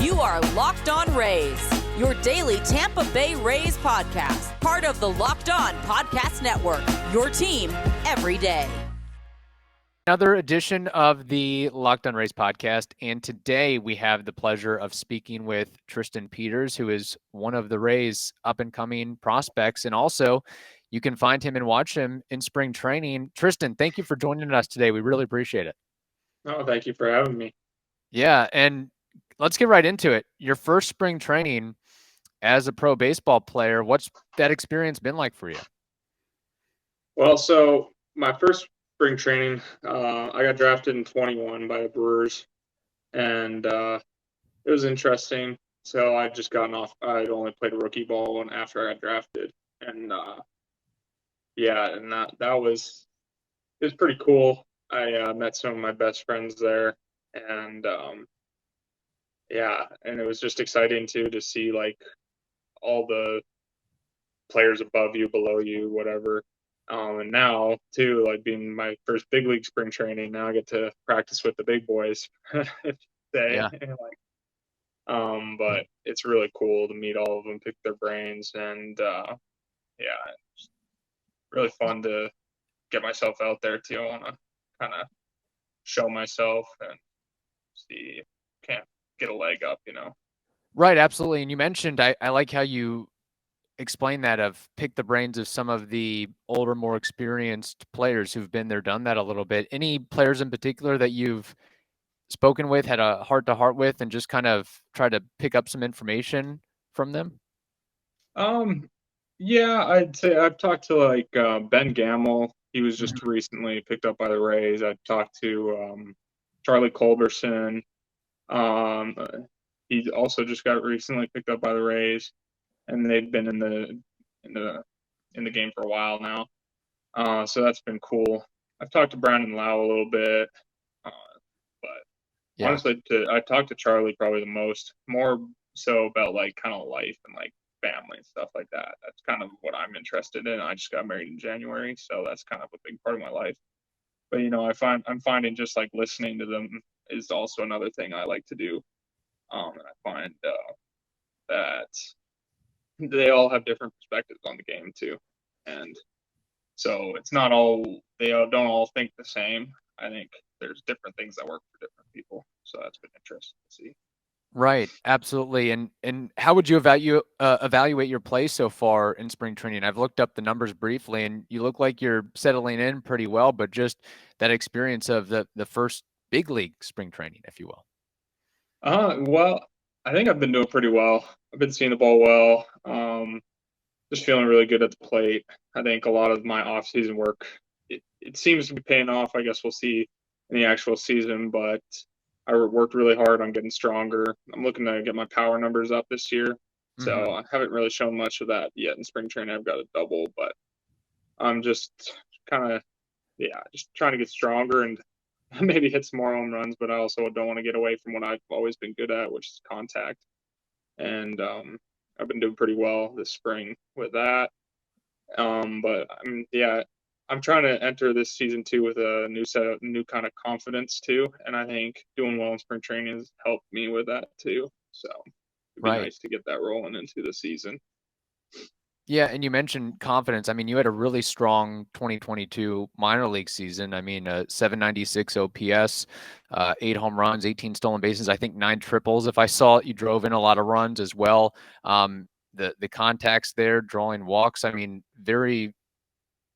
You are Locked On Rays, your daily Tampa Bay Rays podcast, part of the Locked On Podcast Network, your team every day. Another edition of the Locked On Rays podcast, and today we have the pleasure of speaking with Tristan Peters, who is one of the Rays' up-and-coming prospects, and also you can find him and watch him in spring training. Tristan, thank you for joining us today. We really appreciate it. Oh, thank you for having me. Yeah, and let's get right into it. Your first spring training as a pro baseball player, what's that experience been like for you? Well, so my first spring training, I got drafted in 21 by the Brewers, and it was interesting. So I'd just gotten off. I'd only played rookie ball after I got drafted, and that was pretty cool. I met some of my best friends there, and and it was just exciting too to see like all the players above you, below you, whatever. And now too, like being my first big league spring training, now I get to practice with the big boys. Yeah. But it's really cool to meet all of them, pick their brains, and it's really fun to get myself out there too. I want to kind of show myself and see, can't get a leg up, Right, absolutely. And you mentioned, I like how you explain that, of pick the brains of some of the older, more experienced players who've been there, done that a little bit. Any players in particular that you've spoken with, had a heart-to-heart with, and just kind of try to pick up some information from them? Yeah, I'd say I've talked to like Ben Gamel. He was just recently picked up by the Rays. I've talked to Charlie Culberson. He also just got recently picked up by the Rays, and they've been in the game for a while now. So that's been cool. I've talked to Brandon Lau a little bit, but honestly, I talked to Charlie probably the most, more so about like kind of life and like family and stuff like that. That's kind of what I'm interested in. I just got married in January, so that's kind of a big part of my life. But I'm finding just like listening to them is also another thing I like to do. And I find that they all have different perspectives on the game too, and so it's not all, they don't all think the same. I think there's different things that work for different people, so that's been interesting to see. Right, absolutely. And how would you evaluate your play so far in spring training? I've looked up the numbers briefly, and you look like you're settling in pretty well, but just that experience of the first big league spring training, if you will. Well, I think I've been doing pretty well. I've been seeing the ball well. Just feeling really good at the plate. I think a lot of my off-season work, it seems to be paying off. I guess we'll see in the actual season, but I worked really hard on getting stronger. I'm looking to get my power numbers up this year. So I haven't really shown much of that yet in spring training. I've got a double, but I'm just kind of, just trying to get stronger and maybe hit some more home runs, but I also don't want to get away from what I've always been good at, which is contact. And I've been doing pretty well this spring with that. But I'm trying to enter this season too with a new kind of confidence too. And I think doing well in spring training has helped me with that too. So it'd be nice to get that rolling into the season. Yeah, and you mentioned confidence. I mean, you had a really strong 2022 minor league season. I mean, 796 OPS, 8 home runs, 18 stolen bases, I think 9 triples. If I saw it, you drove in a lot of runs as well. The contacts there, drawing walks. I mean, very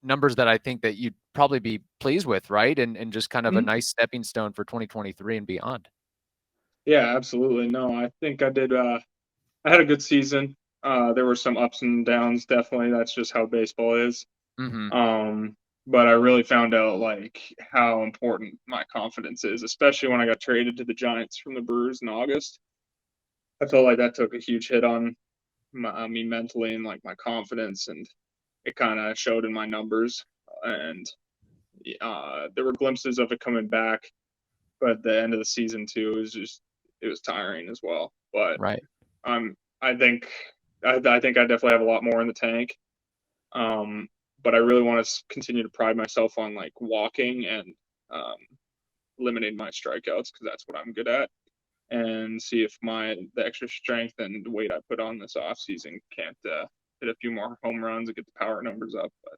numbers that I think that you'd probably be pleased with, right? And just kind of a nice stepping stone for 2023 and beyond. Yeah, absolutely. No, I think I did. I had a good season. There were some ups and downs, definitely. That's just how baseball is. But I really found out like how important my confidence is, especially when I got traded to the Giants from the Brewers in August. I felt like that took a huge hit on me mentally and like my confidence, and it kind of showed in my numbers. And there were glimpses of it coming back, but at the end of the season too, it was tiring as well. But I think I definitely have a lot more in the tank. But I really want to continue to pride myself on like walking and limiting my strikeouts, because that's what I'm good at. and see if the extra strength and weight I put on this off season can't hit a few more home runs and get the power numbers up. But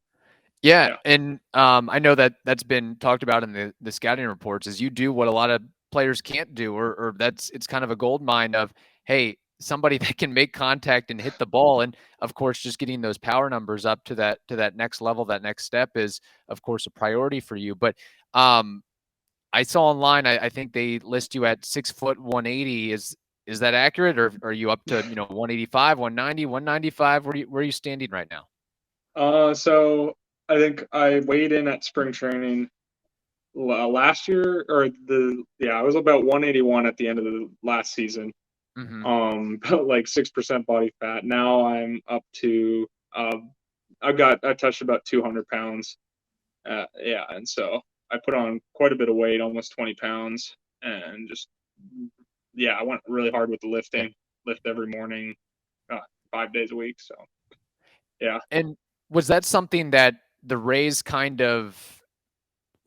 Yeah, yeah. and I know that that's been talked about in the scouting reports. Is you do what a lot of players can't do, or it's kind of a gold mine of, hey, somebody that can make contact and hit the ball, and of course, just getting those power numbers up to that next level, that next step is of course a priority for you. But I saw online, I think they list you at 6', 180. Is that accurate, or are you up to 185, 190, 195? Where are you standing right now? So I think I weighed in at spring training last year, I was about 181 at the end of the last season. Mm-hmm. About like 6% body fat. Now I'm up to I touched about 200 pounds. Yeah, and so I put on quite a bit of weight, almost 20 pounds, and just I went really hard with the Yeah. lifting. Lift every morning, 5 days a week. So yeah. And was that something that the Rays kind of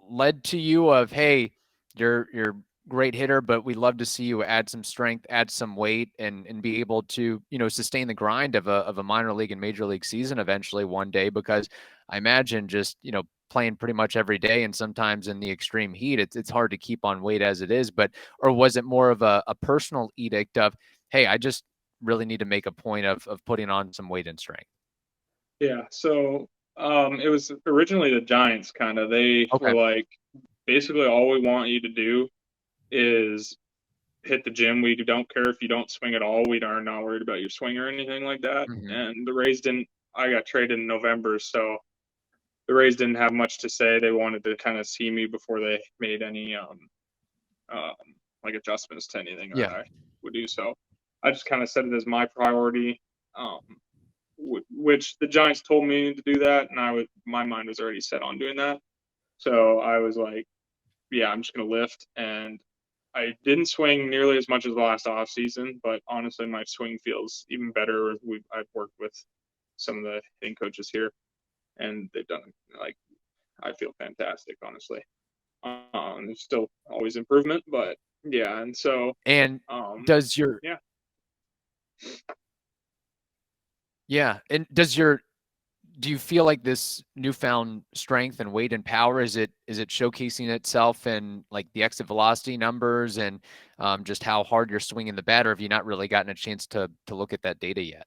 led to you of, hey, you're great hitter, but we'd love to see you add some strength, add some weight, and be able to, sustain the grind of a minor league and major league season eventually one day? Because I imagine just, playing pretty much every day and sometimes in the extreme heat, it's hard to keep on weight as it is. But or was it more of a personal edict of, hey, I just really need to make a point of putting on some weight and strength? Yeah. So it was originally the Giants kind of. They were Okay. like, basically all we want you to do is hit the gym. We don't care if you don't swing at all. We are not worried about your swing or anything like that. Mm-hmm. And the Rays didn't. I got traded in November, so the Rays didn't have much to say. They wanted to kind of see me before they made any um, like adjustments to anything that Yeah. I would do. So I just kind of set it as my priority, um, which the Giants told me to do that, and my mind was already set on doing that. So I was like, yeah, I'm just gonna lift, and I didn't swing nearly as much as the last off season, but honestly, my swing feels even better. I've worked with some of the hitting coaches here, and they've done like I feel fantastic, honestly. There's still always improvement, but yeah, and so And um, does your yeah. yeah, and do you feel like this newfound strength and weight and power, is it showcasing itself in like the exit velocity numbers and just how hard you're swinging the bat, or have you not really gotten a chance to look at that data yet?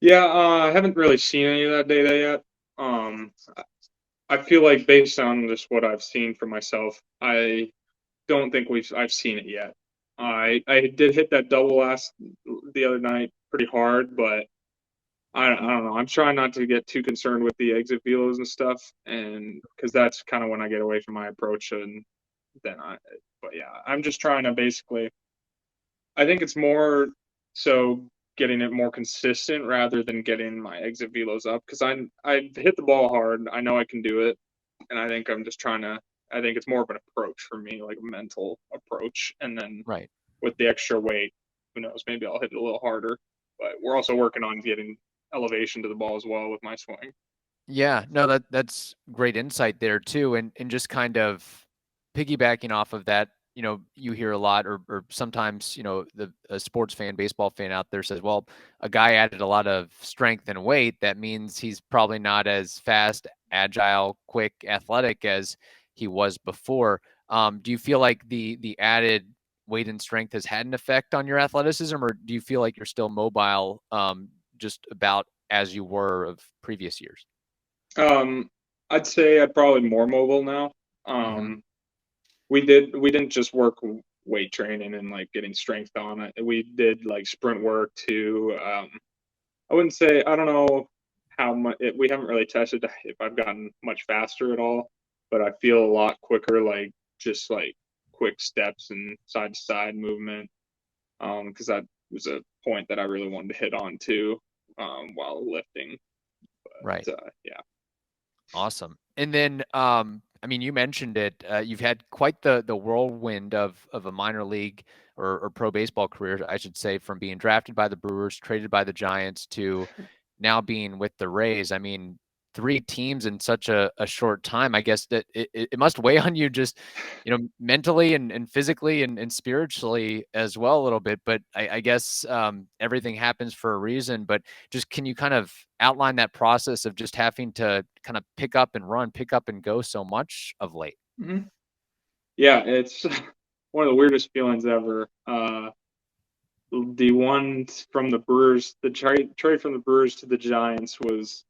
Yeah, I haven't really seen any of that data yet. Um, I feel like based on just what I've seen for myself, I don't think I've seen it yet. I did hit that double the other night pretty hard, but I don't know. I'm trying not to get too concerned with the exit velos and stuff, and because that's kind of when I get away from my approach, and then But yeah, I'm just trying to basically. I think it's more so getting it more consistent rather than getting my exit velos up because I hit the ball hard. I know I can do it, and I think I'm just trying to. I think it's more of an approach for me, like a mental approach, and then Right. with the extra weight, who knows? Maybe I'll hit it a little harder. But we're also working on getting elevation to the ball as well with my swing. Yeah, no, that's great insight there too. And just kind of piggybacking off of that, you hear a lot, or sometimes, a sports fan, baseball fan out there says, well, a guy added a lot of strength and weight. That means he's probably not as fast, agile, quick, athletic as he was before. Do you feel like the added weight and strength has had an effect on your athleticism, or do you feel like you're still mobile, just about as you were of previous years? Um, I'd say I'm probably more mobile now. Mm-hmm. Um, we didn't just work weight training and like getting strength on it. We did like sprint work too. I wouldn't say I don't know how much we haven't really tested if I've gotten much faster at all, but I feel a lot quicker, like just like quick steps and side to side movement. Because that was a point that I really wanted to hit on too, while lifting. Right. But yeah. Awesome. And then, I mean, you mentioned it. You've had quite the whirlwind of a minor league or pro baseball career, I should say, from being drafted by the Brewers, traded by the Giants, to now being with the Rays. I mean, three teams in such a short time, I guess that it must weigh on you just, mentally and physically and spiritually as well a little bit. But I guess everything happens for a reason. But just can you kind of outline that process of just having to kind of pick up and run, pick up and go so much of late? Mm-hmm. Yeah, it's one of the weirdest feelings ever. The one from the Brewers, the trade from the Brewers to the Giants was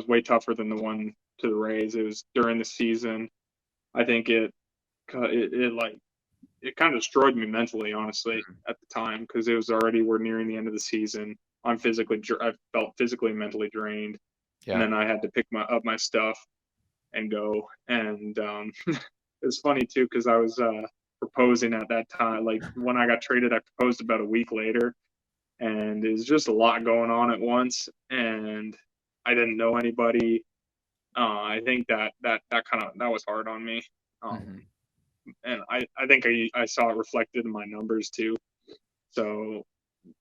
way tougher than the one to the Rays. It was during the season. I think it kind of destroyed me mentally, honestly, at the time, because we're nearing the end of the season. I felt physically and mentally drained, and Yeah. then I had to pick up my stuff and go. And it was funny too, because I was proposing at that time. Like when I got traded, I proposed about a week later, and it was just a lot going on at once, and I didn't know anybody. I think that was hard on me. Um, and I think I saw it reflected in my numbers too. So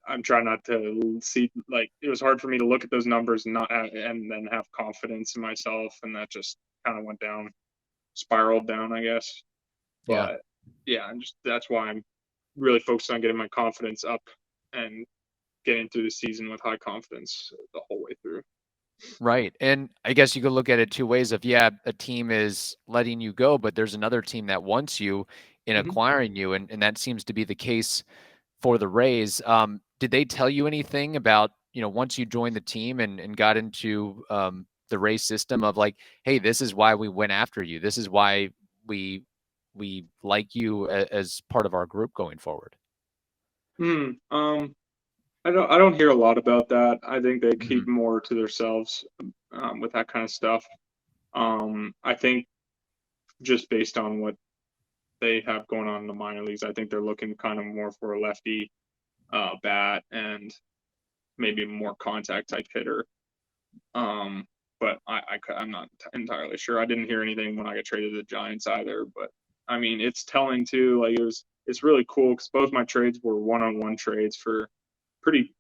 I'm trying not to see, like, it was hard for me to look at those numbers and and then have confidence in myself, and that just kind of spiraled down, I guess. Yeah. But yeah, that's why I'm really focused on getting my confidence up and getting through the season with high confidence the whole way through. Right. And I guess you could look at it two ways of, a team is letting you go, but there's another team that wants you in Mm-hmm. acquiring you. And that seems to be the case for the Rays. Did they tell you anything about, once you joined the team and got into the Rays system of like, hey, this is why we went after you. This is why we like you as part of our group going forward. I don't hear a lot about that. I think they keep Mm-hmm. more to themselves with that kind of stuff. I think just based on what they have going on in the minor leagues, I think they're looking kind of more for a lefty bat and maybe a more contact type hitter. But I'm not entirely sure. I didn't hear anything when I got traded to the Giants either. But I mean, it's telling too. Like it's really cool because both my trades were one-on-one trades for pretty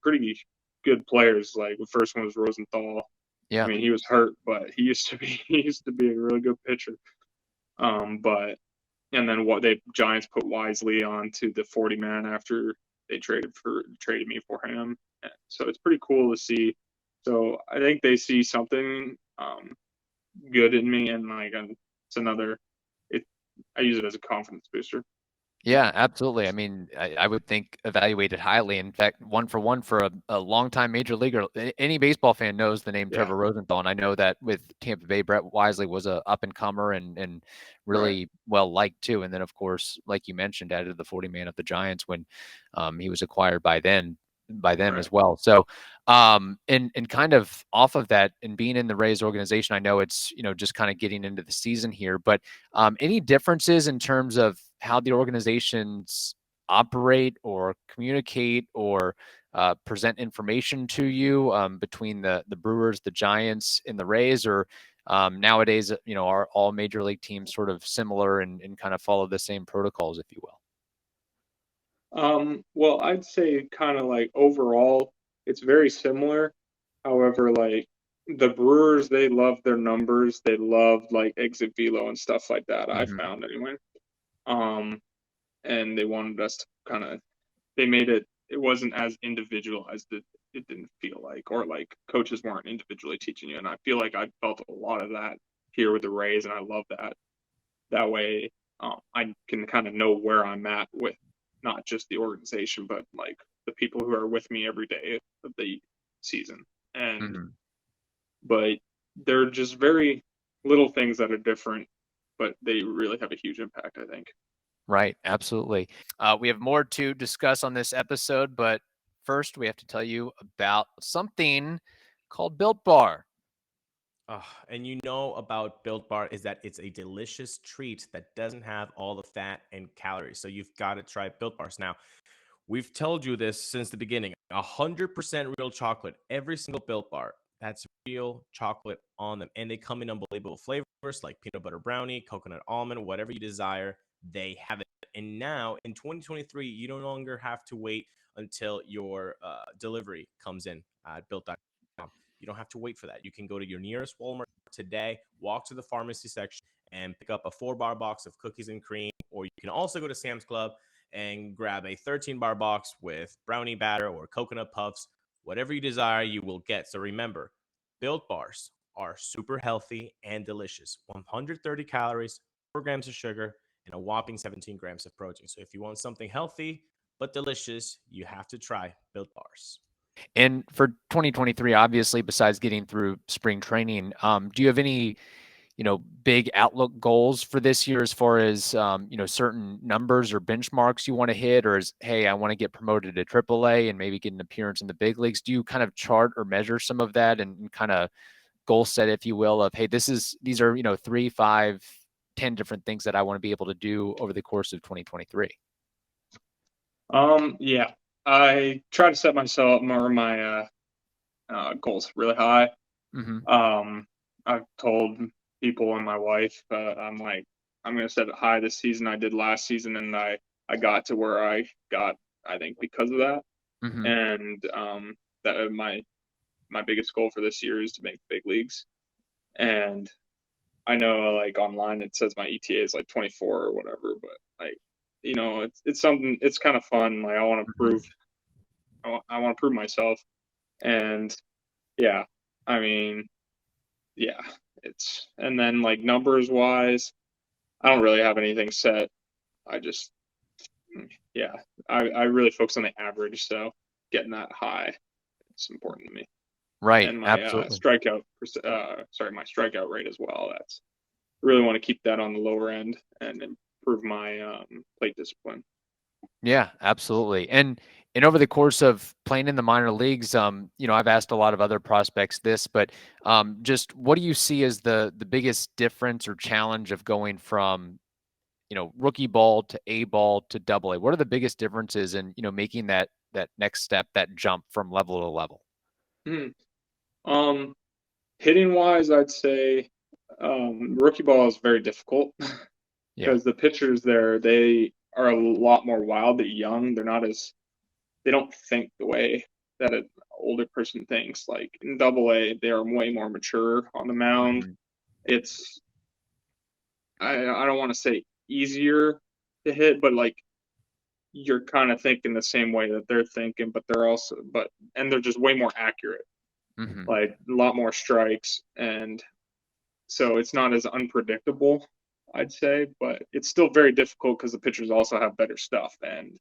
good players. Like the first one was Rosenthal. I Yeah. mean, he was hurt, but he used to be a really good pitcher. But and then Giants put Wisely onto the 40 man after they traded me for him. So it's pretty cool to see. So I think they see something good in me, and like it's another. I use it as a confidence booster. Yeah, absolutely. I mean, I would think evaluated highly. In fact, one for a longtime major leaguer. Any baseball fan knows the name Yeah. Trevor Rosenthal. And I know that with Tampa Bay, Brett Wisely was a up and comer and really well liked too. And then, of course, like you mentioned, added the 40 man of the Giants when he was acquired by them as well. So, and kind of off of that and being in the Rays organization, I know it's, just kind of getting into the season here, but any differences in terms of how the organizations operate or communicate or present information to you between the Brewers, the Giants, and the Rays, or nowadays, are all major league teams sort of similar and kind of follow the same protocols, if you will? Well, I'd say kind of like overall, it's very similar. However, like the Brewers, they love their numbers. They love like exit velo and stuff like that. I Mm-hmm. found anyway. Um, and they wanted us to they made it wasn't as individualized. It didn't feel like, or like coaches weren't individually teaching you. And I feel like I felt a lot of that here with the Rays, and I love that. That way, I can kind of know where I'm at with not just the organization, but like the people who are with me every day of the season. And Mm-hmm. but they're just very little things that are different, but they really have a huge impact, I think. Right. Absolutely. We have more to discuss on this episode, but first we have to tell you about something called Built Bar. And about Built Bar is that it's a delicious treat that doesn't have all the fat and calories. So you've got to try Built Bars. Now, we've told you this since the beginning. 100% real chocolate. Every single Built Bar, that's real chocolate on them. And they come in unbelievable flavors like peanut butter brownie, coconut almond, whatever you desire, they have it. And now in 2023, you no longer have to wait until your delivery comes in at built.com. You don't have to wait for that. You can go to your nearest Walmart today, walk to the pharmacy section, and pick up a 4-bar box of cookies and cream. Or you can also go to Sam's Club and grab a 13-bar box with brownie batter or coconut puffs. Whatever you desire, you will get. So remember, Built Bars are super healthy and delicious. 130 calories, 4 grams of sugar, and a whopping 17 grams of protein. So if you want something healthy but delicious, you have to try Built Bars. And for 2023, obviously, besides getting through spring training, do you have any, big outlook goals for this year as far as, certain numbers or benchmarks you want to hit, or is, hey, I want to get promoted to AAA and maybe get an appearance in the big leagues? Do you kind of chart or measure some of that and kind of goal set, if you will, of, hey, these are, 3, 5, 10 different things that I want to be able to do over the course of 2023? Yeah, I try to set myself my goals really high. Mm-hmm. I've told people and my wife, I'm like, I'm going to set it high this season. I did last season, and I got to where I got, I think, because of that. Mm-hmm. And that my biggest goal for this year is to make big leagues. And I know, like, online it says my ETA is like 24 or whatever, but like, it's something. It's kind of fun. Like, I want to prove. I want to prove myself. And yeah, I mean, yeah, and then, like, numbers wise, I don't really have anything set. I just, yeah, I really focus on the average. So getting that high, it's important to me. Right. And my Absolutely. my strikeout rate as well. Really want to keep that on the lower end and improve my plate discipline. Yeah, absolutely. And over the course of playing in the minor leagues, I've asked a lot of other prospects this, but just what do you see as the biggest difference or challenge of going from, rookie ball to A ball to Double A? What are the biggest differences in, making that next step, that jump from level to level? Hitting wise, I'd say rookie ball is very difficult Yeah. because the pitchers there, they are a lot more wild. They're young. They don't think the way that an older person thinks. Like, in Double A, they are way more mature on the mound. Mhm. It's I don't want to say easier to hit, but like, you're kind of thinking the same way that they're thinking, but they're just way more accurate. Mhm. Like, a lot more strikes, and so it's not as unpredictable, I'd say, but it's still very difficult because the pitchers also have better stuff, and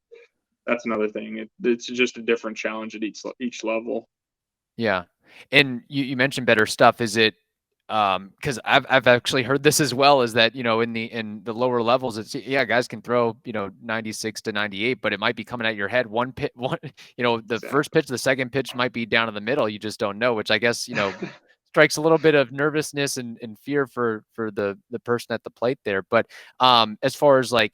that's another thing. It's just a different challenge at each level. Yeah. And you mentioned better stuff. Is it because I've actually heard this as well, is that, in the lower levels, it's, yeah, guys can throw, 96 to 98, but it might be coming at your head one, the first pitch, the second pitch might be down in the middle. You just don't know, which I guess, strikes a little bit of nervousness and fear for the person at the plate there. But as far as like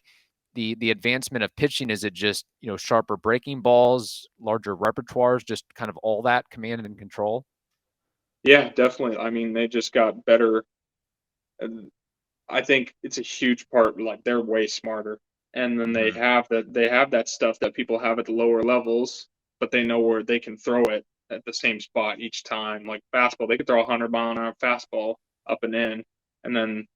the advancement of pitching, is it just, sharper breaking balls, larger repertoires, just kind of all that command and control? Yeah, definitely. I mean, they just got better. And I think it's a huge part. Like, they're way smarter, and then they Mhm. have that stuff that people have at the lower levels, but they know where they can throw it at the same spot each time. Like fastball, they could throw a 100-mile-an-hour fastball up and in, and then,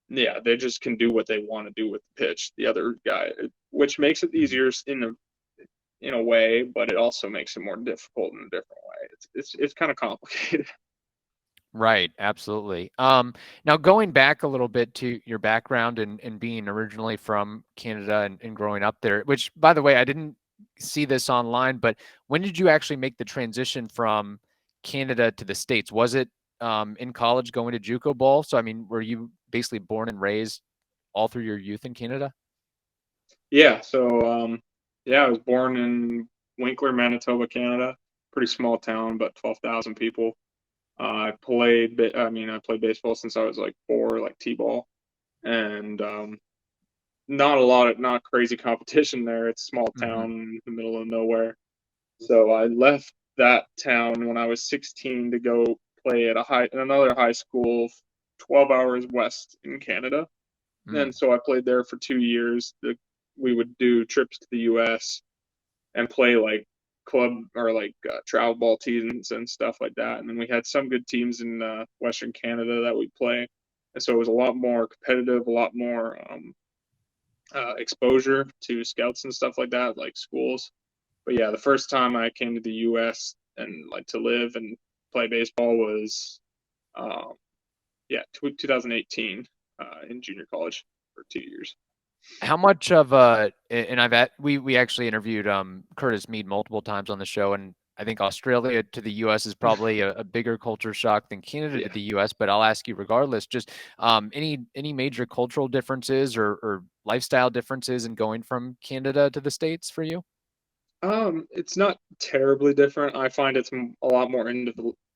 yeah, they just can do what they want to do with the pitch. The other guy, which makes it easier in a way, but it also makes it more difficult in a different way. It's kind of complicated. Right, absolutely. Now going back a little bit to your background and being originally from Canada and growing up there, which, by the way, I didn't see this online, but when did you actually make the transition from Canada to the States? Was it in college going to JUCO ball? So, I mean, were you basically born and raised all through your youth in Canada? Yeah, so I was born in Winkler, Manitoba, Canada. Pretty small town, about 12,000 people. I played baseball since I was like 4, like t-ball, and not crazy competition there. It's a small Hmm. town in the middle of nowhere. So I left that town when I was 16 to go play at another high school 12 hours west in Canada. And Mm. so I played there for 2 years. We would do trips to the U.S. and play, like, club or like travel ball teams and stuff like that. And then we had some good teams in Western Canada that we play. And so it was a lot more competitive, a lot more exposure to scouts and stuff like that, like schools. But yeah, the first time I came to the U.S. and like to live and play baseball was, 2018 in junior college for 2 years. How much of and we actually interviewed Curtis Mead multiple times on the show, and I think Australia to the US is probably a bigger culture shock than Canada to the US, but I'll ask you regardless, just any major cultural differences or lifestyle differences in going from Canada to the States for you? It's not terribly different. I find it's a lot more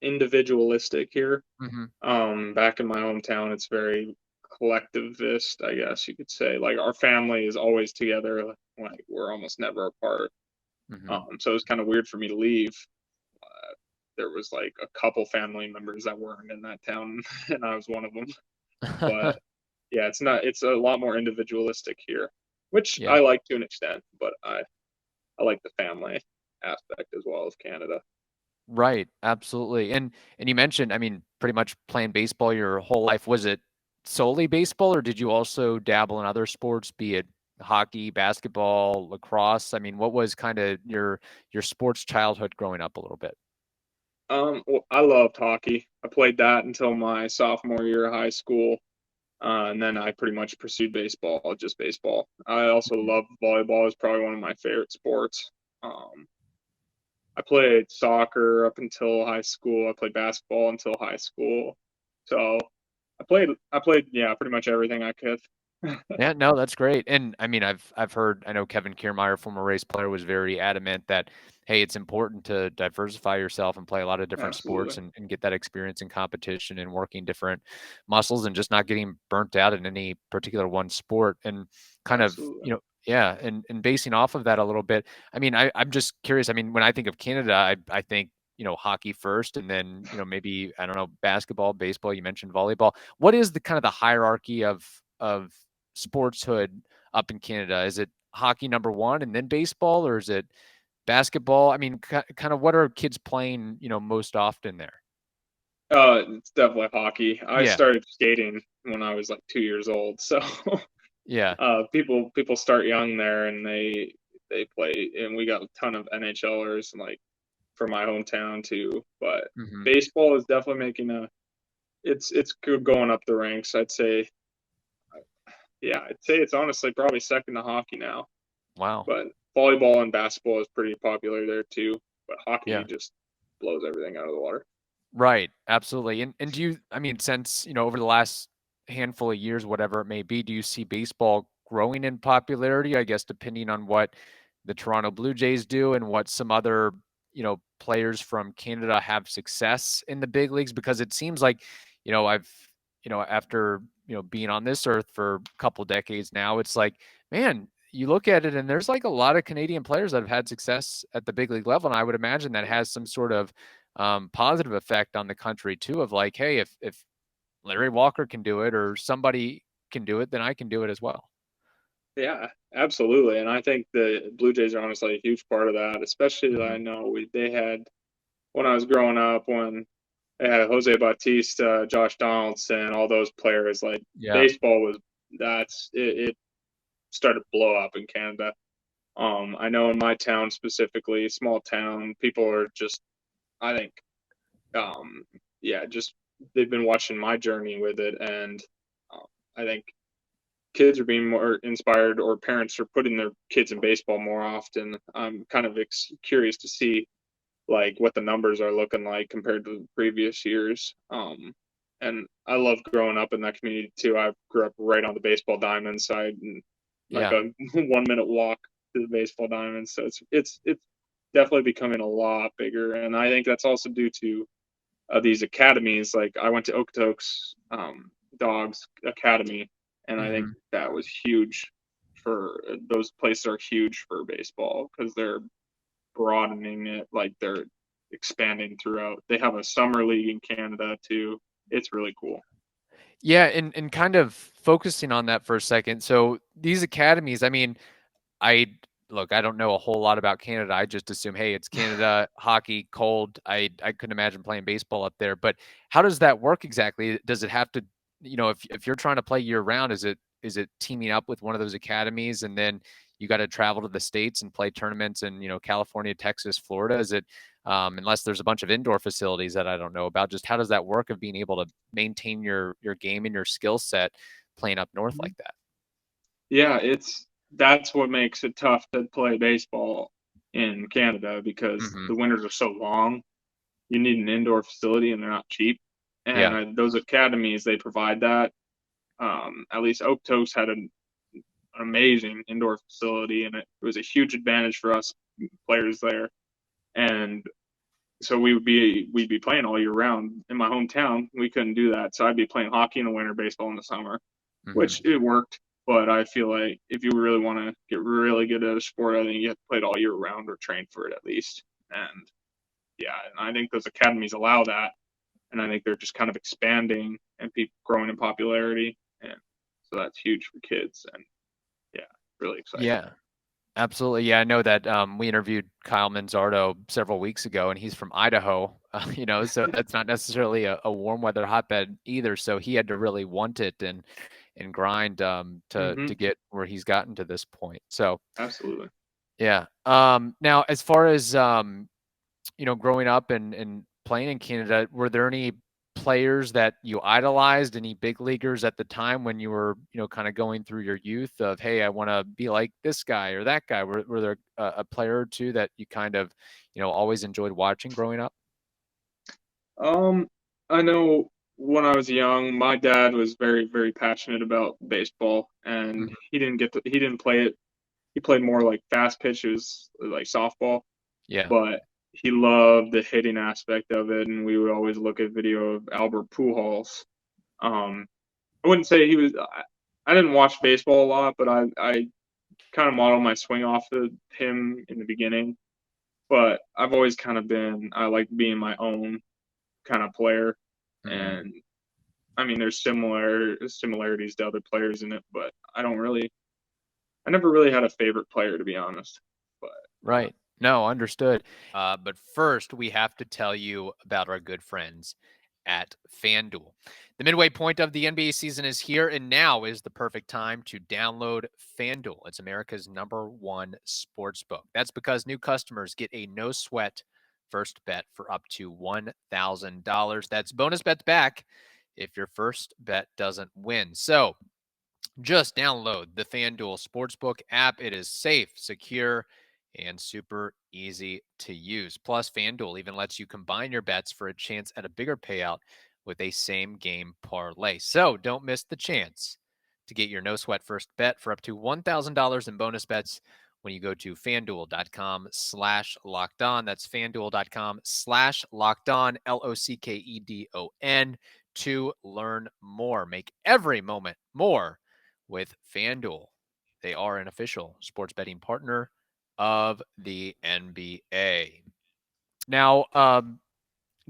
individualistic here. Back in my hometown, it's very collectivist, I guess you could say. Like our family is always together. Like we're almost never apart. So it was kind of weird for me to leave. There was like a couple family members that weren't in that town, and I was one of them. But yeah, it's a lot more individualistic here, which I like to an extent, but I like the family aspect as well of Canada. Right, absolutely. And you mentioned, I mean, pretty much playing baseball your whole life. Was it solely baseball, or did you also dabble in other sports, be it hockey, basketball, lacrosse? I mean, what was kind of your sports childhood growing up a little bit? Well, I loved hockey. I played that until my sophomore year of high school. And then I pretty much pursued baseball, just baseball. I also love volleyball. It's probably one of my favorite sports. I played soccer up until high school. I played basketball until high school. So I played, yeah, pretty much everything I could. Yeah, no, that's great. And I mean, I've heard, I know Kevin Kiermaier, former race player, was very adamant that, hey, it's important to diversify yourself and play a lot of different sports Absolutely. and get that experience in competition and working different muscles and just not getting burnt out in any particular one sport. And kind of, Absolutely. yeah, and basing off of that a little bit, I mean, I'm just curious. I mean, when I think of Canada, I think, hockey first, and then, maybe, I don't know, basketball, baseball, you mentioned volleyball. What is the kind of the hierarchy of sportshood up in Canada? Is it hockey number one and then baseball, or is it basketball? I mean, kind of what are kids playing, most often there? It's definitely hockey. I Yeah. started skating when I was like 2 years old. So Yeah. people start young there and they play, and we got a ton of NHLers and like from my hometown too. But Hmm. baseball is definitely making it's going up the ranks. I'd say it's honestly probably second to hockey now. Wow. But volleyball and basketball is pretty popular there too. But hockey Yeah. just blows everything out of the water. Right. Absolutely. And do you, I mean, since, over the last handful of years, whatever it may be, do you see baseball growing in popularity? I guess depending on what the Toronto Blue Jays do and what some other, players from Canada have success in the big leagues, because it seems like, I've, after, being on this earth for a couple decades now, it's like, man, you look at it and there's like a lot of Canadian players that have had success at the big league level. And I would imagine that has some sort of positive effect on the country too, of like, hey, if Larry Walker can do it or somebody can do it, then I can do it as well. Yeah, absolutely. And I think the Blue Jays are honestly a huge part of that, especially that I Mhm. know they had when I was growing up when they had Jose Bautista, Josh Donaldson, all those players. Like Yeah. baseball was it started to blow up in Canada. I know in my town specifically, small town, people are just I think um just they've been watching my journey with it, and I think kids are being more inspired, or parents are putting their kids in baseball more often. I'm kind of curious to see like what the numbers are looking like compared to the previous years. And I love growing up in that community too. I grew up right on the baseball diamond side, and like Yeah. a 1 minute walk to the baseball diamond. So it's definitely becoming a lot bigger, and I think that's also due to these academies. Like I went to Okotoks Dogs Academy, and I think Hmm. that was huge for those places are huge for baseball because they're broadening it, like they're expanding throughout. They have a summer league in Canada too. It's really cool. Yeah. And kind of focusing on that for a second. So these academies, I mean, I look, I don't know a whole lot about Canada. I just assume, hey, it's Canada, hockey, cold. I couldn't imagine playing baseball up there. But how does that work exactly? Does it have to, if you're trying to play year round, is it teaming up with one of those academies and then you got to travel to the States and play tournaments in, California, Texas, Florida? Is it, unless there's a bunch of indoor facilities that I don't know about, just how does that work of being able to maintain your game and your skill set playing up north like that? Yeah, that's what makes it tough to play baseball in Canada because Mm-hmm. the winters are so long. You need an indoor facility and they're not cheap. And Yeah. those academies, they provide that. At least Okotoks had an amazing indoor facility, and it was a huge advantage for us players there. And so we'd be playing all year round. In my hometown, we couldn't do that. So I'd be playing hockey in the winter, baseball in the summer, Mm-hmm. which it worked. But I feel like if you really want to get really good at a sport, I think you have to play it all year round or train for it at least. And yeah, and I think those academies allow that. And I think they're just kind of expanding and growing in popularity. And so that's huge for kids. And yeah, really exciting. Yeah, absolutely. Yeah, I know that we interviewed Kyle Manzardo several weeks ago, and he's from Idaho, so that's not necessarily a warm weather hotbed either. So he had to really want it and grind to get where he's gotten to this point. So Absolutely. yeah. Now, as far as growing up and playing in Canada, were there any players that you idolized, any big leaguers at the time when you were, kind of going through your youth of, hey, I want to be like this guy or that guy? Were there a player or two that you kind of, always enjoyed watching growing up? I know when I was young, my dad was very, very passionate about baseball, and he didn't play it. He played more like fast pitches, like softball. Yeah. But he loved the hitting aspect of it, and we would always look at video of Albert Pujols. I wouldn't say he was. I didn't watch baseball a lot, but I kind of modeled my swing off of him in the beginning. But I've always kind of I like being my own kind of player, and I mean, there's similarities to other players in it, but I never really had a favorite player, to be honest. But Right. No, understood. But first, we have to tell you about our good friends at FanDuel. The midway point of the NBA season is here, and now is the perfect time to download FanDuel. It's America's #1 sportsbook. That's because new customers get a no-sweat first bet for up to $1,000. That's bonus bets back if your first bet doesn't win. So just download the FanDuel Sportsbook app. It is safe, secure, and super easy to use. Plus, FanDuel even lets you combine your bets for a chance at a bigger payout with a same game parlay. So don't miss the chance to get your no sweat first bet for up to $1,000 in bonus bets when you go to FanDuel.com/lockedon. That's FanDuel.com/lockedon, LOCKEDON, to learn more. Make every moment more with FanDuel. They are an official sports betting partner of the NBA. Now,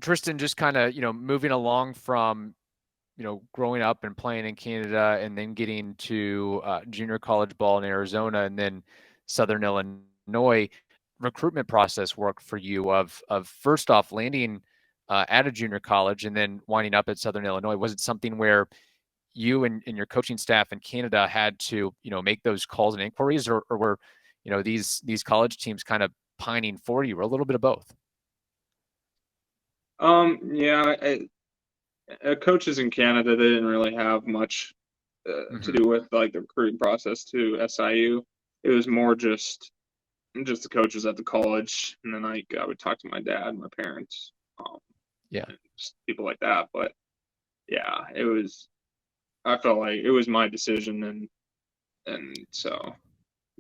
Tristan, just kind of, moving along from, growing up and playing in Canada and then getting to junior college ball in Arizona and then Southern Illinois, recruitment process work for you of first off landing at a junior college and then winding up at Southern Illinois? Was it something where you and your coaching staff in Canada had to, make those calls and inquiries, or were, these college teams kind of pining for you, or a little bit of both? Yeah, coaches in Canada, they didn't really have much to do with like the recruiting process to SIU. It was more just the coaches at the college, and then I would talk to my dad, my parents, and just people like that. But yeah, I felt like it was my decision, and so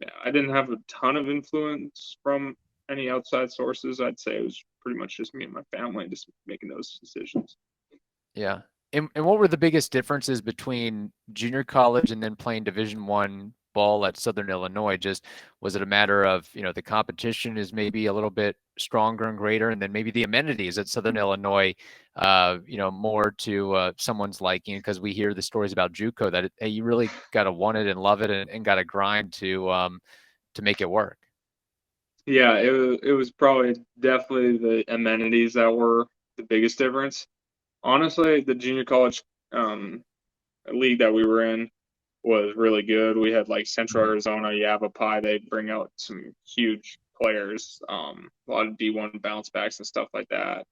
yeah, I didn't have a ton of influence from any outside sources. I'd say it was pretty much just me and my family just making those decisions. Yeah. And what were the biggest differences between junior college and then playing Division I ball at Southern Illinois? Just was it a matter of, the competition is maybe a little bit stronger and greater, and then maybe the amenities at Southern Illinois, more to someone's liking? Because we hear the stories about JUCO that hey, you really got to want it and love it and got to grind to make it work. Yeah, it was probably definitely the amenities that were the biggest difference. Honestly, the junior college league that we were in was really good. We had like Central Mhm. Arizona, Yavapai. They bring out some huge players, a lot of D1 bounce backs and stuff like that.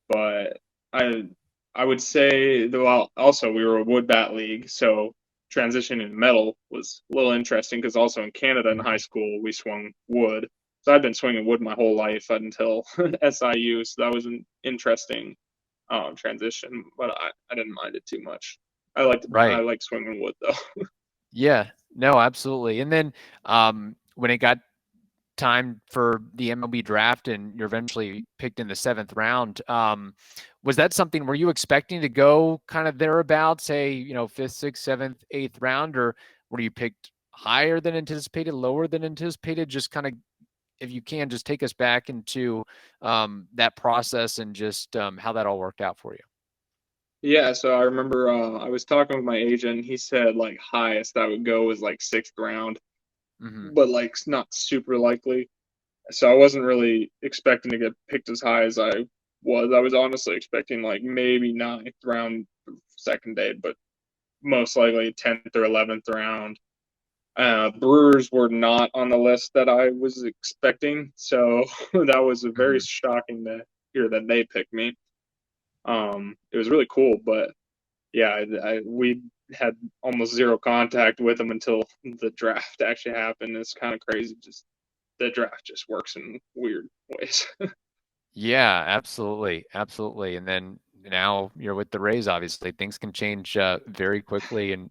But I I would say well, also we were a wood bat league, so transitioning to metal was a little interesting because also in Canada in high school we swung wood. So I've been swinging wood my whole life until SIU. So that was an interesting transition, but I didn't mind it too much. I Right. like swinging wood though. Yeah. No, absolutely. And then when it got time for the MLB draft and you're eventually picked in the 7th round, was that something, were you expecting to go kind of thereabouts, say, 5th, 6th, 7th, 8th round, or were you picked higher than anticipated, lower than anticipated? Just kind of, if you can, just take us back into that process and just how that all worked out for you. Yeah, so I remember I was talking with my agent. He said like highest I would go was like 6th round, Hmm. but like not super likely. So I wasn't really expecting to get picked as high as I was. I was honestly expecting like maybe 9th round second day, but most likely 10th or 11th round. Brewers were not on the list that I was expecting, so that was very Hmm. shocking to hear that they picked me. It was really cool, but yeah, we had almost zero contact with them until the draft actually happened. It's kind of crazy. Just the draft just works in weird ways. Yeah, absolutely, absolutely. And then now you're with the Rays. Obviously, things can change very quickly, and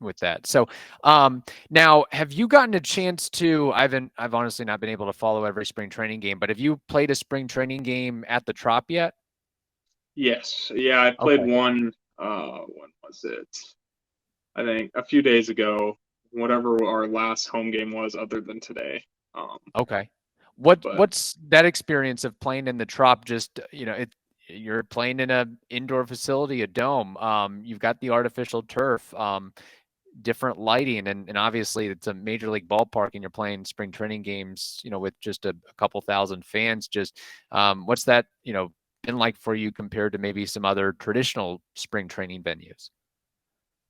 with that. So, now have you gotten a chance to? I've honestly not been able to follow every spring training game, but have you played a spring training game at the Trop yet? Yes, yeah, I played Okay. one. When was it? I think a few days ago. Whatever our last home game was, other than today. Um, Okay. but What's that experience of playing in the Trop? Just, you're playing in a indoor facility, a dome. You've got the artificial turf, different lighting, and obviously it's a major league ballpark, and you're playing spring training games, with just a couple thousand fans. Just, what's that, been like for you compared to maybe some other traditional spring training venues?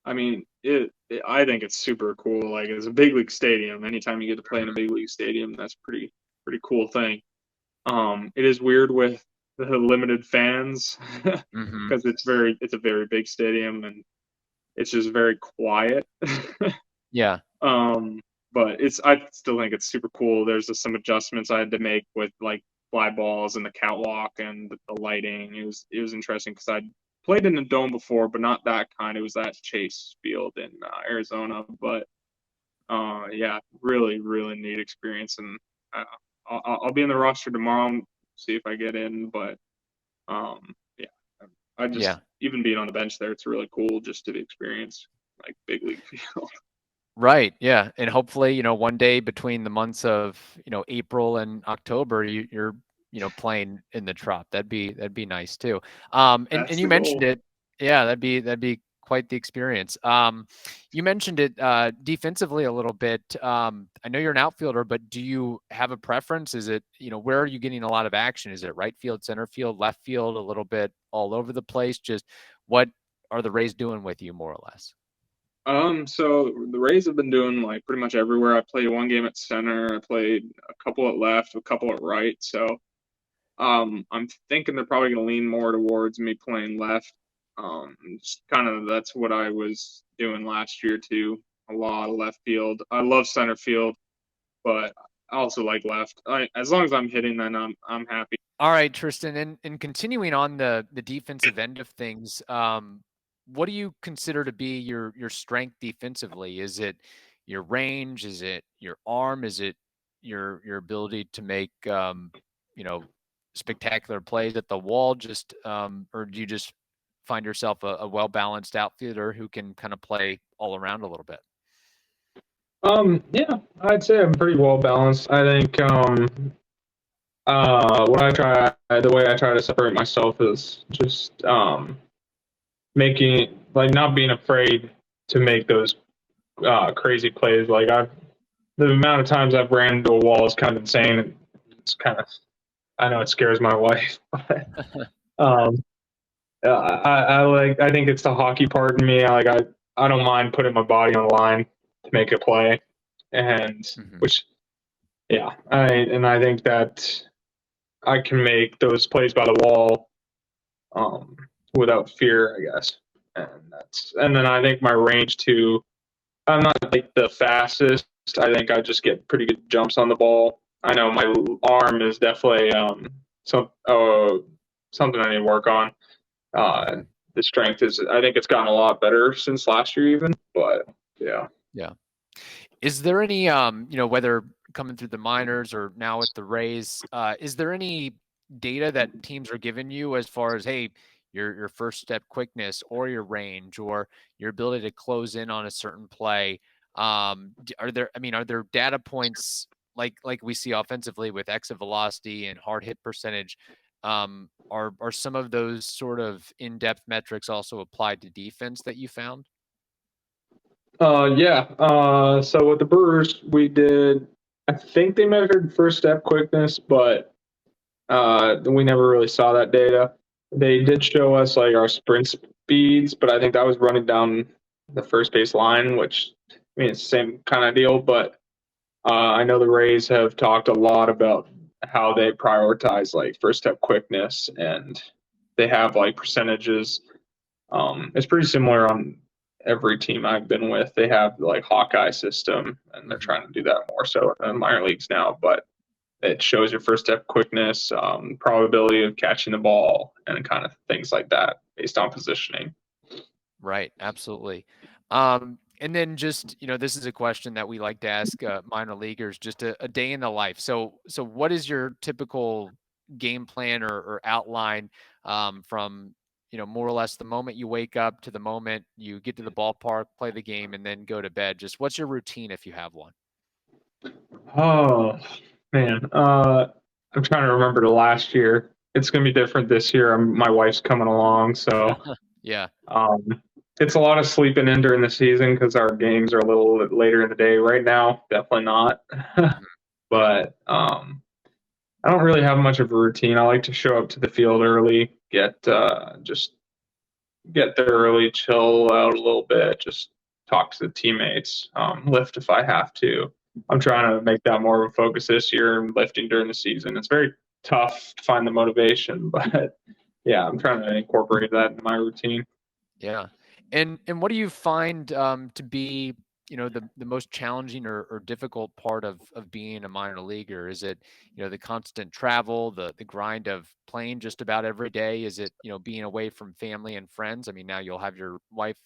I mean, I think it's super cool. Like it's a big league stadium. Anytime you get to play in a big league stadium, that's pretty cool thing. It is weird with the limited fans Hmm. because it's a very big stadium and it's just very quiet. Yeah. um, but I still think it's super cool. There's just some adjustments I had to make with like fly balls and the catwalk and the lighting. It was interesting because I'd played in a dome before, but not that kind. It was at Chase Field in Arizona. But yeah, really neat experience, and uh, I'll be in the roster tomorrow. See if I get in, but yeah, I just Yeah. even being on the bench there, it's really cool just to experience like big league field. Right. Yeah. And hopefully, one day between the months of, April and October, you're, playing in the Trop. That'd be nice too. And That's you the mentioned goal. it. Yeah, that'd be quite the experience. You mentioned it defensively a little bit. I know you're an outfielder, but do you have a preference? Is it, where are you getting a lot of action? Is it right field, center field, left field, a little bit all over the place? Just what are the Rays doing with you more or less? So the Rays have been doing like pretty much everywhere. I played one game at center. I played a couple at left, a couple at right. So I'm thinking they're probably going to lean more towards me playing left. Just kind of that's what I was doing last year too. A lot of left field. I love center field, but I also like left. As long as I'm hitting, then I'm happy. All right, Tristan, and continuing on the defensive end of things, what do you consider to be your strength defensively? Is it your range? Is it your arm? Is it your ability to make you know spectacular plays at the wall? Just or do you just find yourself a well balanced outfielder who can kind of play all around a little bit? Yeah, I'd say I'm pretty well balanced. I think the way I try to separate myself is just making like not being afraid to make those crazy plays. Like I've the amount of times I've ran into a wall is kind of insane. It's kind of, I know it scares my wife, but I think it's the hockey part in me. I don't mind putting my body on the line to make a play, and which, yeah, I think that I can make those plays by the wall without fear, I guess. And then I think my range too. I'm not like the fastest. I think I just get pretty good jumps on the ball. I know my arm is definitely something I need to work on. The strength is, I think it's gotten a lot better since last year even, but yeah. Yeah. Is there any, whether coming through the minors or now with the Rays, is there any data that teams are giving you as far as, hey, your first step quickness or your range or your ability to close in on a certain play? Are there data points like we see offensively with exit velocity and hard hit percentage? Are some of those sort of in-depth metrics also applied to defense that you found? Yeah. So with the Brewers, I think they measured first step quickness, but we never really saw that data. They did show us like our sprint speeds, but I think that was running down the first base line, which, I mean, it's the same kind of deal. But I know the Rays have talked a lot about how they prioritize like first step quickness, and they have like percentages. It's pretty similar on every team I've been with. They have like Hawkeye system, and they're trying to do that more so in minor leagues now. But it shows your first step quickness, probability of catching the ball, and kind of things like that based on positioning. Right. Absolutely. And then just, this is a question that we like to ask minor leaguers, just a day in the life. So what is your typical game plan or outline from, more or less the moment you wake up to the moment you get to the ballpark, play the game, and then go to bed? Just what's your routine if you have one? Oh, man. I'm trying to remember the last year. It's going to be different this year. My wife's coming along, so yeah. It's a lot of sleeping in during the season because our games are a little bit later in the day. Right now, definitely not. But I don't really have much of a routine. I like to show up to the field early, just get there early, chill out a little bit, just talk to the teammates, lift if I have to. I'm trying to make that more of a focus this year, lifting during the season. It's very tough to find the motivation, but yeah, I'm trying to incorporate that in my routine. Yeah. And what do you find to be, the most challenging or difficult part of being a minor leaguer? Is it, the constant travel, the grind of playing just about every day? Is it, being away from family and friends? I mean, now you'll have your wife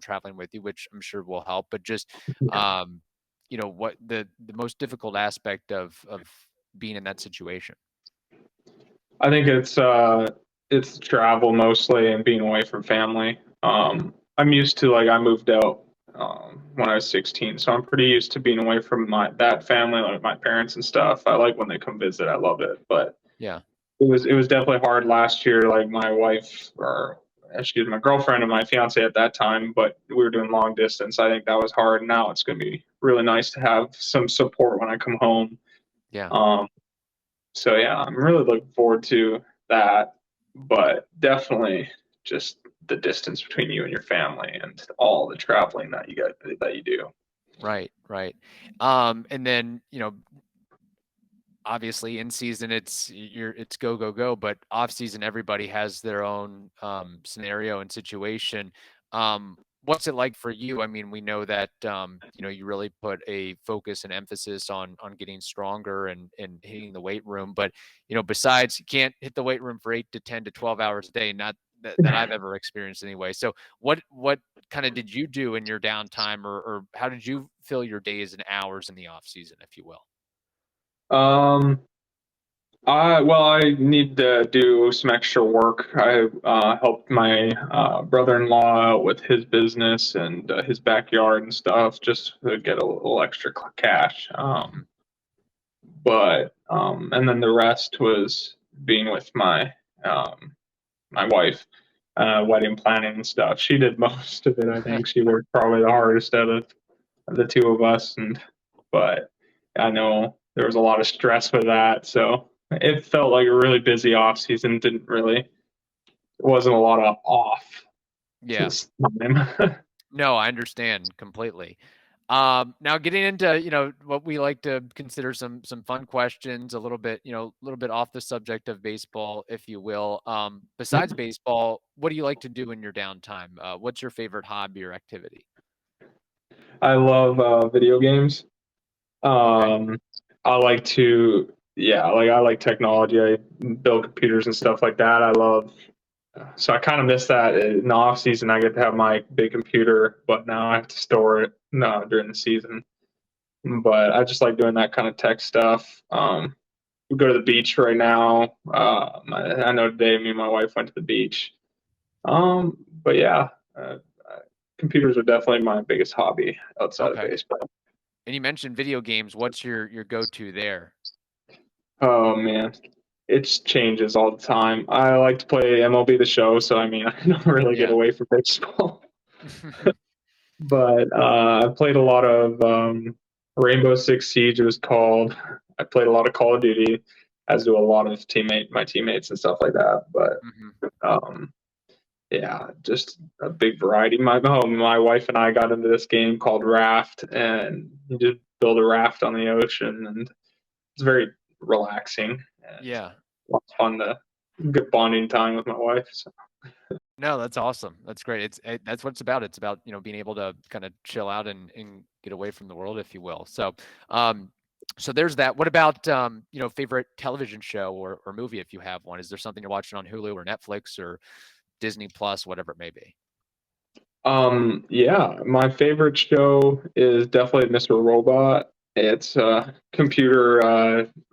traveling with you, which I'm sure will help, but just, what the most difficult aspect of being in that situation? I think it's travel mostly and being away from family. I'm used to, like, I moved out when I was 16, so I'm pretty used to being away from that family, like my parents and stuff. I like when they come visit. I love it, but Yeah, it was definitely hard last year. Like my wife, or excuse me, my girlfriend and my fiance at that time, but we were doing long distance. I think that was hard. Now it's going to be really nice to have some support when I come home. yeah. So yeah, I'm really looking forward to that, but definitely just the distance between you and your family and all the traveling that you do. Right. And then, obviously in season it's go, but off season everybody has their own scenario and situation. What's it like for you? I mean, we know that you really put a focus and emphasis on getting stronger and hitting the weight room, but besides, you can't hit the weight room for 8 to 10 to 12 hours a day, not that I've ever experienced anyway. So what kind of did you do in your downtime, or how did you fill your days and hours in the off season, if you will? I need to do some extra work. I helped my brother-in-law out with his business and his backyard and stuff, just to get a little extra cash. And then the rest was being with my wife, wedding planning and stuff. She did most of it. I think she worked probably the hardest out of the two of us, but I know there was a lot of stress with that, so it felt like a really busy off season. It wasn't a lot of off Yeah. this time. No, I understand completely. Now getting into, what we like to consider some fun questions, a little bit off the subject of baseball, if you will. Besides baseball, what do you like to do in your downtime? What's your favorite hobby or activity? I love video games. Okay. I like to, yeah, like I like technology. I build computers and stuff like that. So I kind of miss that in the off season. I get to have my big computer, but now I have to store it during the season. But I just like doing that kind of tech stuff. We go to the beach right now. I know today me and my wife went to the beach. But yeah, computers are definitely my biggest hobby outside of Okay. baseball. And you mentioned video games. What's your go-to there? Oh man, it changes all the time. I like to play MLB The Show, so I mean, I don't really get Yeah. away from baseball. But I played a lot of Rainbow Six Siege. It was called. I played a lot of Call of Duty, as do a lot of my teammates and stuff like that. But Mhm. yeah, just a big variety. My wife and I got into this game called Raft, and you just build a raft on the ocean, and it's very relaxing and Yeah. lots of fun to good bonding time with my wife. So. No, that's awesome. That's great. That's what it's about. It's about, being able to kind of chill out and get away from the world, if you will. So there's that. What about, favorite television show or movie, if you have one? Is there something you're watching on Hulu or Netflix or Disney Plus, whatever it may be? Yeah, my favorite show is definitely Mr. Robot. It's computer,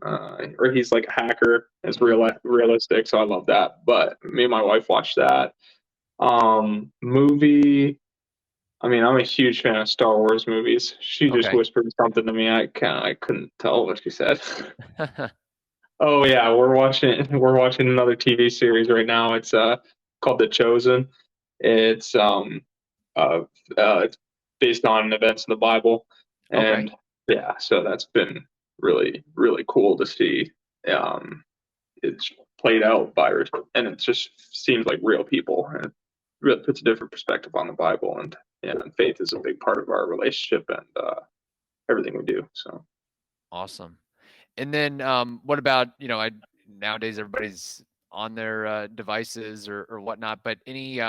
or he's like a hacker. It's realistic, so I love that. But me and my wife watched that. Movie. I mean, I'm a huge fan of Star Wars movies. She just Okay. whispered something to me. I couldn't tell what she said. Oh yeah, we're watching another TV series right now. It's called The Chosen. It's uh, it's based on events in the Bible, Okay. and yeah, so that's been really really cool to see. It's played out and it just seems like real people, and it really puts a different perspective on the Bible, and yeah, and faith is a big part of our relationship and everything we do. So. Awesome. And then what about, nowadays everybody's on their devices or whatnot, but any,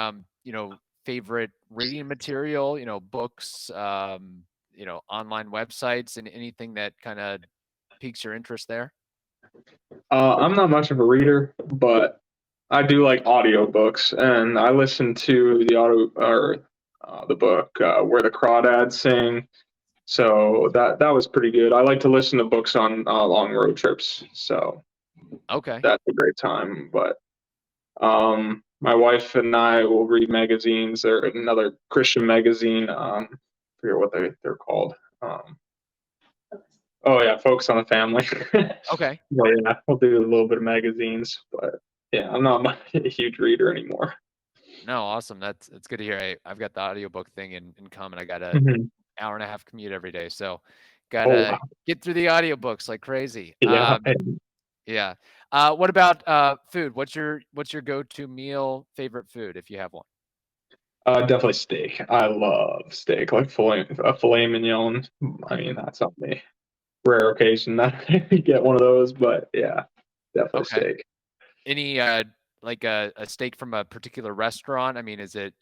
favorite reading material, books, online websites and anything that kind of piques your interest there? I'm not much of a reader, but I do like audiobooks, and I listen to the book Where the Crawdads Sing. So that was pretty good. I like to listen to books on long road trips, so Okay. that's a great time. But my wife and I will read magazines. Or another Christian magazine. I forget what they're called. Oh yeah, Focus on the Family. Okay. Well, yeah, we'll do a little bit of magazines, but yeah, I'm not a huge reader anymore. No, awesome. That's good to hear. I've got the audiobook thing in common. I got a Mhm. hour and a half commute every day, so Oh gotta wow, get through the audiobooks like crazy. yeah, Yeah. What about food? What's your go-to meal, favorite food, if you have one? definitely steak. I love steak, like filet mignon. I mean, that's on the rare occasion that I get one of those, but yeah, definitely Okay. steak. Any like a steak from a particular restaurant? I mean, is it,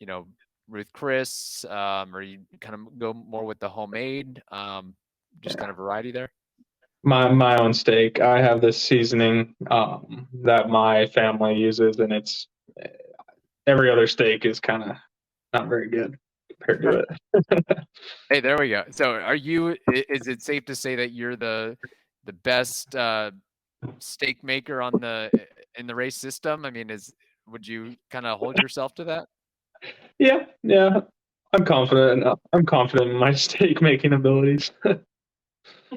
Ruth Chris, or you kind of go more with the homemade? Just kind Yeah. of variety there? My own steak. I have this seasoning that my family uses, and it's every other steak is kind of not very good compared to it. Hey, there we go. So is it safe to say that you're the best steak maker in the race system? I mean, would you kind of hold yourself to that? Yeah, yeah. I'm Okay. confident. I'm confident in my steak making abilities.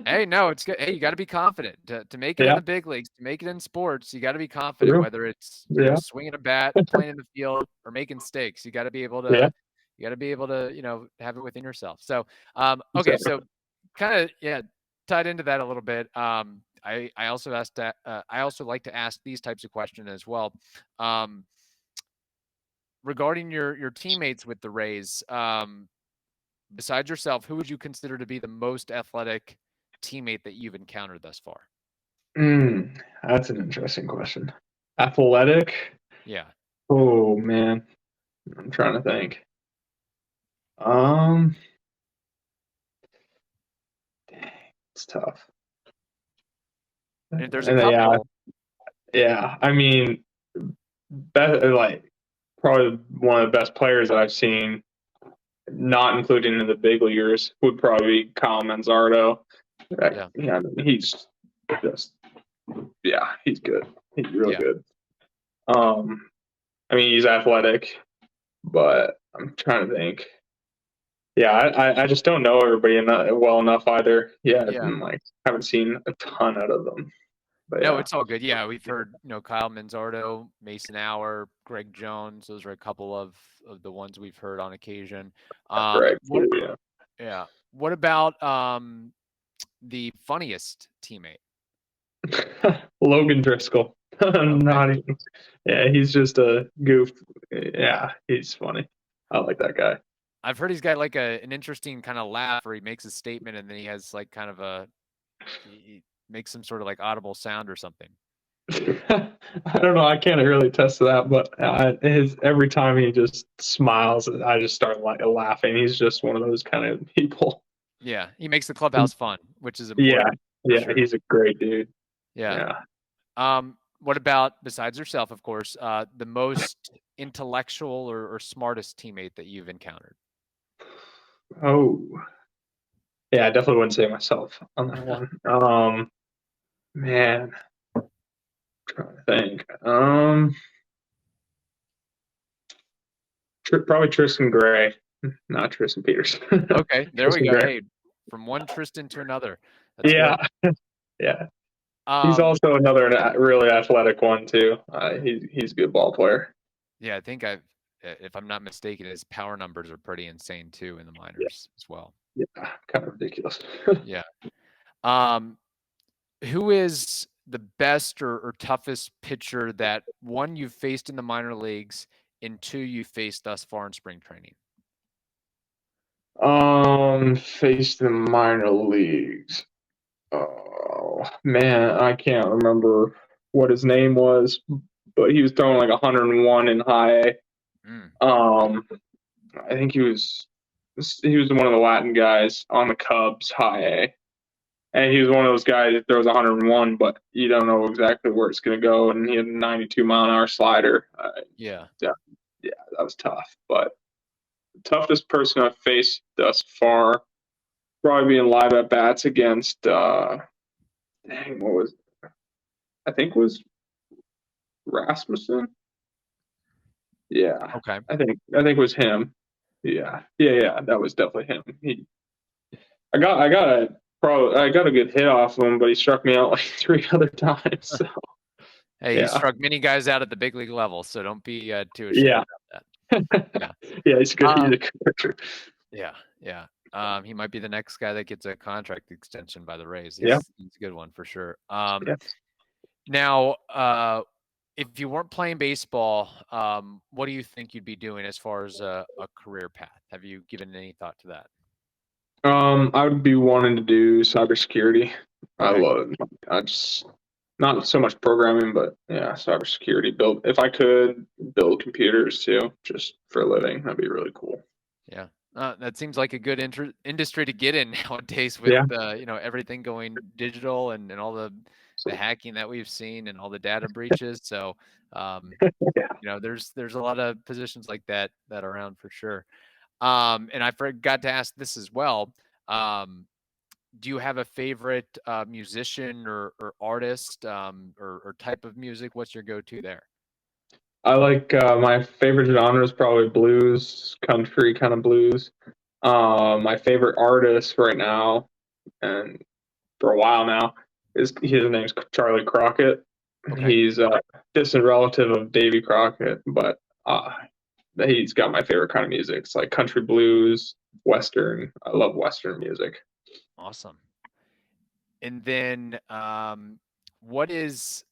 Hey, no, it's good. Hey, you got to be confident to make it in Yeah, the big leagues, to make it in sports. You got to be confident, true. whether it's, Yeah, swinging a bat, playing in the field, or making steaks. You got to be able yeah. to, have it within yourself. So, okay. Exactly. So kind of, yeah. tied into that a little bit, I also asked that. I also like to ask these types of questions as well. Regarding your teammates with the Rays, besides yourself, who would you consider to be the most athletic teammate that you've encountered thus far? That's an interesting question. Athletic? Yeah. Oh man, I'm trying to think. Dang, it's tough. And there's a And couple. yeah. I mean, like probably one of the best players that I've seen, not including in the big leaguers, would probably be Kyle Manzardo. Yeah, he's just he's good. He's really good. I mean, he's athletic, but I'm trying to think. Yeah, I just don't know everybody well enough either. Yeah, and like haven't seen a ton out of them. But no, it's all good. Yeah, we've heard Kyle Manzardo, Mason Hour, Greg Jones. Those are a couple of the ones we've heard on occasion. Greg, yeah. What about the funniest teammate? Logan Driscoll. Not even. Yeah, he's just a goof. Yeah, he's funny. I like that guy. I've heard he's got like an interesting kind of laugh where he makes a statement and then he has like kind of he makes some sort of like audible sound or something. I don't know. I can't really attest to that, but every time he just smiles, I just start laughing. He's just one of those kind of people. Yeah, he makes the clubhouse fun, which is important. Yeah, sure. He's a great dude. Yeah. What about, besides yourself, of course, the most intellectual or smartest teammate that you've encountered? Oh, yeah, I definitely wouldn't say myself on that one. Man, I'm trying to think. Probably Tristan Gray, not Tristan Peters. Okay, there we go. Hey, from one Tristan to another. That's yeah. He's also another really athletic one too. He's a good ball player. Yeah, I think if I'm not mistaken, his power numbers are pretty insane too in the minors as well. Yeah, kind of ridiculous. Yeah. Who is the best or toughest pitcher that, one, you've faced in the minor leagues, and two, you faced thus far in spring training? Faced in the minor leagues. Oh man, I can't remember what his name was, but he was throwing like 101 in high A. I think he was one of the Latin guys on the Cubs high A. And he was one of those guys that throws 101, but you don't know exactly where it's going to go. And he had a 92-mile-an-hour slider. Yeah, that was tough. But the toughest person I've faced thus far, probably being live at bats against, what was it? I think it was Rasmussen. Yeah. Okay. I think it was him. Yeah. That was definitely him. I got a good hit off of him, but he struck me out like 3 other times. So. Hey, he struck many guys out at the big league level, so don't be too ashamed about that. Yeah, he's good. He's a good pitcher. Yeah. He might be the next guy that gets a contract extension by the Rays. He's a good one for sure. Now, if you weren't playing baseball, what do you think you'd be doing as far as a career path? Have you given any thought to that? I would be wanting to do cybersecurity. Okay. I love it. I just not so much programming, but cybersecurity. If I could build computers too, just for a living, that'd be really cool. Yeah. That seems like a good industry to get in nowadays with everything going digital and all the hacking that we've seen and all the data breaches. So there's a lot of positions like that are around for sure. And I forgot to ask this as well. Do you have a favorite musician or artist or type of music? What's your go-to there? I like my favorite genre is probably blues, country kind of blues. My favorite artist right now, and for a while now, his name's Charlie Crockett. Okay. He's a distant relative of Davy Crockett, but he's got my favorite kind of music. It's like country blues, Western. I love Western music. Awesome. And then what is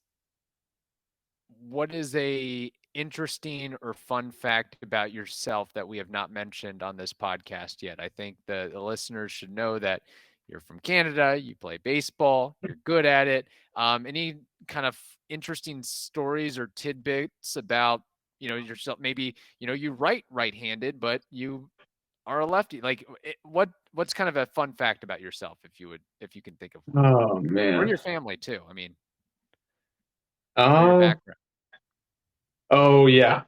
a interesting or fun fact about yourself that we have not mentioned on this podcast yet? I think the listeners should know that you're from Canada, you play baseball, you're good at it. Any kind of interesting stories or tidbits about, yourself? Maybe, you write right-handed, but you are a lefty. Like, what's kind of a fun fact about yourself, if you can think of one? Oh Or man. your family too. I mean, or your background. Oh yeah.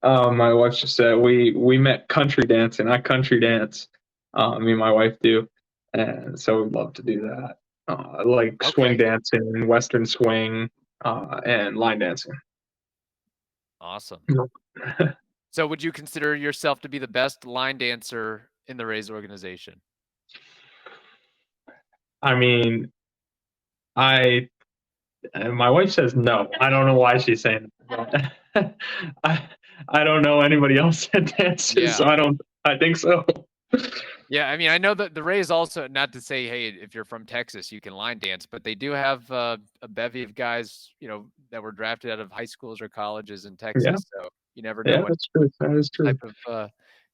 My wife just said we met country dancing. I country dance. Me and my wife do, and so we'd love to do that. Like swing Okay. dancing, western swing, and line dancing. Awesome. So would you consider yourself to be the best line dancer in the Rays organization? I mean, my wife says no. I don't know why she's saying that. I don't know anybody else that dances, Yeah. so I think so. Yeah, I mean, I know that the Rays also, not to say, hey, if you're from Texas, you can line dance, but they do have a bevy of guys, that were drafted out of high schools or colleges in Texas. Yeah. So you never know Yeah, what that's true. That is true. type of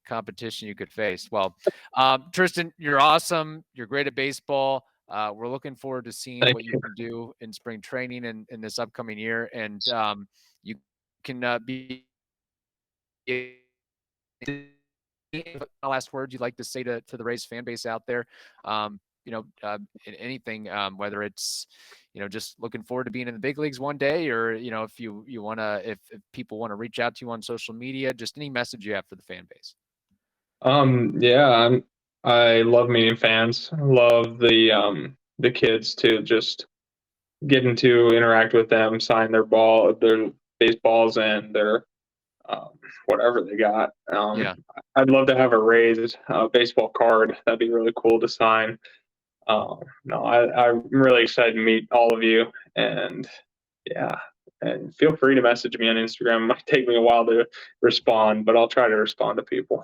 competition you could face. Well, Tristan, you're awesome. You're great at baseball. We're looking forward to seeing Thank what you you. can do in spring training and in this upcoming year. And you can be last words you'd like to say to the Rays fan base out there. In anything, whether it's, just looking forward to being in the big leagues one day, or, if you want to, if people want to reach out to you on social media, just any message you have for the fan base. Yeah, I love meeting fans. I love the kids too. Just getting to interact with them, sign their baseballs, and their whatever they got. Yeah. I'd love to have a Rays baseball card. That'd be really cool to sign. No, I'm really excited to meet all of you, and yeah, and feel free to message me on Instagram. It might take me a while to respond, but I'll try to respond to people.